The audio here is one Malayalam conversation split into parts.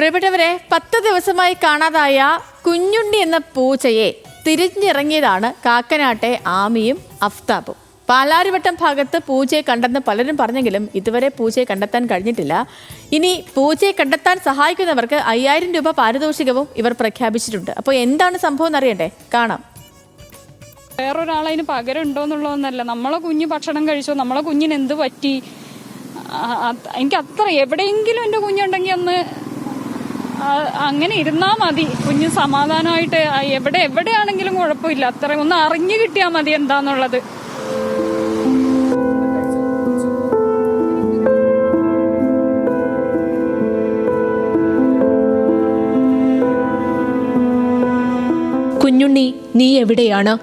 പ്രിയപ്പെട്ടവരെ, 10 ദിവസമായി കാണാതായ കുഞ്ഞുണ്ണി എന്ന പൂച്ചയെ തിരിഞ്ഞിറങ്ങിയതാണ് കാക്കനാട്ടെ ആമിയും അഫ്താബും. പാലാരിവട്ടം ഭാഗത്ത് പൂച്ചയെ കണ്ടെന്ന് പലരും പറഞ്ഞെങ്കിലും ഇതുവരെ പൂച്ചയെ കണ്ടെത്താൻ കഴിഞ്ഞിട്ടില്ല. ഇനി പൂച്ചയെ കണ്ടെത്താൻ സഹായിക്കുന്നവർക്ക് 5000 രൂപ പാരിതോഷികവും ഇവർ പ്രഖ്യാപിച്ചിട്ടുണ്ട്. അപ്പോൾ എന്താണ് സംഭവം എന്നറിയണ്ടേ? കാണാം. വേറൊരാളതിന് പകരം ഉണ്ടോന്നുള്ളതൊന്നല്ല. നമ്മളെ കുഞ്ഞ് ഭക്ഷണം കഴിച്ചോ, നമ്മളെ കുഞ്ഞിന് എന്ത് പറ്റി, എനിക്ക് അത്ര എവിടെയെങ്കിലും എൻ്റെ കുഞ്ഞുണ്ടെങ്കിൽ ഒന്ന് അങ്ങനെ ഇരുന്നാൽ മതി. കുഞ്ഞ് സമാധാനമായിട്ട് എവിടെയാണെങ്കിലും കുഴപ്പമില്ല. അത്ര ഒന്ന് അറിഞ്ഞു കിട്ടിയാൽ മതി എന്താന്നുള്ളത്. കുഞ്ഞുണ്ണി, നീ എവിടെയാണ്?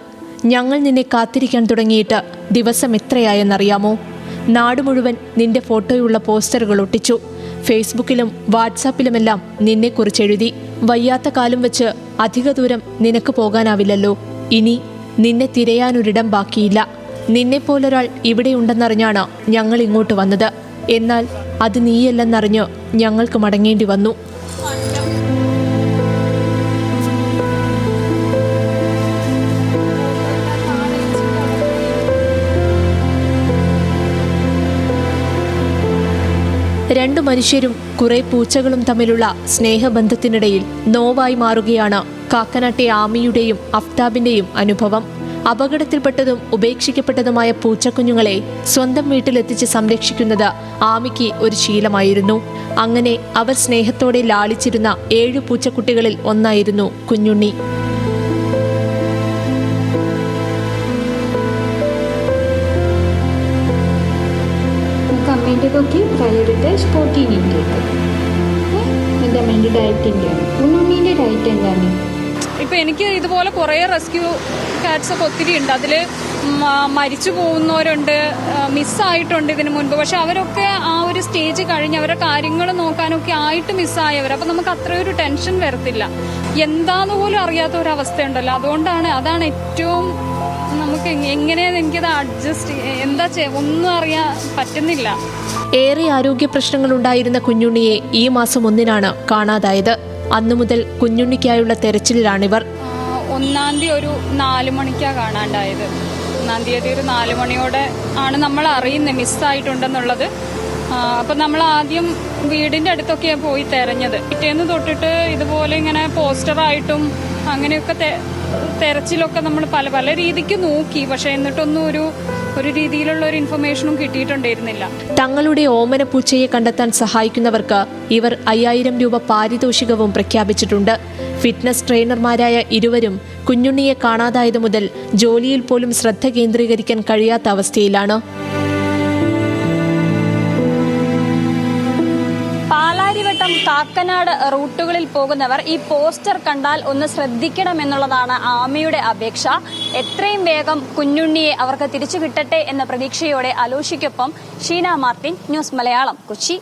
ഞങ്ങൾ നിന്നെ കാത്തിരിക്കാൻ തുടങ്ങിയിട്ട് ദിവസം എത്രയായെന്നറിയാമോ? നാട് മുഴുവൻ നിന്റെ ഫോട്ടോയുള്ള പോസ്റ്ററുകൾ ഒട്ടിച്ചു. ഫേസ്ബുക്കിലും വാട്സാപ്പിലുമെല്ലാം നിന്നെക്കുറിച്ച് എഴുതി. വയ്യാത്ത കാലം വെച്ച് അധിക ദൂരം നിനക്ക് പോകാനാവില്ലല്ലോ. ഇനി നിന്നെ തിരയാനൊരിടം ബാക്കിയില്ല. നിന്നെപ്പോലൊരാൾ ഇവിടെയുണ്ടെന്നറിഞ്ഞാണ് ഞങ്ങൾ ഇങ്ങോട്ട് വന്നത്. എന്നാൽ അത് നീയല്ലെന്നറിഞ്ഞ് ഞങ്ങൾക്ക് മടങ്ങേണ്ടി വന്നു. രണ്ടു മനുഷ്യരും കുറെ പൂച്ചകളും തമ്മിലുള്ള സ്നേഹബന്ധത്തിനിടയിൽ നോവായി മാറുകയാണ് കാക്കനാട്ടെ ആമിയുടെയും അഫ്താബിന്റെയും അനുഭവം. അപകടത്തിൽപ്പെട്ടതും ഉപേക്ഷിക്കപ്പെട്ടതുമായ പൂച്ചക്കുഞ്ഞുങ്ങളെ സ്വന്തം വീട്ടിലെത്തിച്ച് സംരക്ഷിക്കുന്നത് ആമിക്ക് ഒരു ശീലമായിരുന്നു. അങ്ങനെ അവർ സ്നേഹത്തോടെ ലാളിച്ചിരുന്ന 7 പൂച്ചക്കുട്ടികളിൽ ഒന്നായിരുന്നു കുഞ്ഞുണ്ണി. കമ്മേൻ്റെതൊക്കെ പ്രയോറിറ്റൈസ് പ്രോട്ടീൻ ഇൻടേക്ക്. എൻ്റെ അമ്മേൻ്റെ ഡയറ്റിൻ്റെ ഉണ്ണുണ്ണീൻ്റെ ഡയറ്റ് എന്താണ്? ഇപ്പം എനിക്ക് ഇതുപോലെ കുറേ റെസ്ക്യൂ കാറ്റ്സ് ഒക്കെ ഒത്തിരി ഉണ്ട്. അതിൽ മരിച്ചു പോകുന്നവരുണ്ട്, മിസ്സായിട്ടുണ്ട് ഇതിനു മുൻപ്. പക്ഷെ അവരൊക്കെ ആ ഒരു സ്റ്റേജ് കഴിഞ്ഞ് അവരുടെ കാര്യങ്ങൾ നോക്കാനൊക്കെ ആയിട്ട് മിസ്സായവർ. അപ്പം നമുക്ക് അത്രയൊരു ടെൻഷൻ വരത്തില്ല. എന്താന്ന് പോലും അറിയാത്ത ഒരവസ്ഥയുണ്ടല്ലോ. അതാണ് ഏറ്റവും നമുക്ക് എങ്ങനെയാണ് എനിക്കത് അഡ്ജസ്റ്റ് ഒന്നും അറിയാൻ പറ്റുന്നില്ല. ഏറെ ആരോഗ്യ പ്രശ്നങ്ങൾ ഉണ്ടായിരുന്ന കുഞ്ഞുണ്ണിയെ ഈ മാസം 1-നാണ് കാണാതായത്. അന്നു മുതൽ കുഞ്ഞുണ്ണിക്കായുള്ള തെരച്ചിലിലാണിവർ. 1-ാം തീയതി ഒരു 4 മണിക്കാണ് കാണാണ്ടായത്. 1-ാം തീയതി ഒരു 4 മണിയോടെ ആണ് നമ്മൾ അറിയുന്നത് മിസ്സായിട്ടുണ്ടെന്നുള്ളത്. അപ്പം നമ്മൾ ആദ്യം വീടിൻ്റെ അടുത്തൊക്കെയാണ് പോയി തെരഞ്ഞത്. പിറ്റേന്ന് തൊട്ടിട്ട് ഇതുപോലെ ഇങ്ങനെ പോസ്റ്ററായിട്ടും അങ്ങനെയൊക്കെ തെരച്ചിലൊക്കെ നമ്മൾ പല രീതിക്ക് നോക്കി. പക്ഷെ എന്നിട്ടൊന്നും ഒരു രീതിയിലുള്ള ഒരു ഇൻഫർമേഷനും കിട്ടിയിട്ടുണ്ടായിരുന്നില്ല. തങ്ങളുടെ ഓമന പൂച്ചയെ കണ്ടെത്താൻ സഹായിക്കുന്നവർക്ക് ഇവർ 5000 രൂപ പാരിതോഷികവും പ്രഖ്യാപിച്ചിട്ടുണ്ട്. ഫിറ്റ്നസ് ട്രെയിനർമാരായ ഇരുവരും കുഞ്ഞുണ്ണിയെ കാണാതായത് മുതൽ ജോലിയിൽ പോലും ശ്രദ്ധ കേന്ദ്രീകരിക്കാൻ കഴിയാത്ത അവസ്ഥയിലാണ്. പാലാരിവട്ടം കാക്കനാട് റൂട്ടുകളിൽ പോകുന്നവർ ഈ പോസ്റ്റർ കണ്ടാൽ ഒന്ന് ശ്രദ്ധിക്കണമെന്നുള്ളതാണ് ആമയുടെ അപേക്ഷ. എത്രയും വേഗം കുഞ്ഞുണ്ണിയെ അവർക്ക് തിരിച്ചു കിട്ടട്ടെ എന്ന പ്രതീക്ഷയോടെ അലോഷിക്കൊപ്പം ഷീന മാർട്ടിൻ, ന്യൂസ് മലയാളം, കൊച്ചി.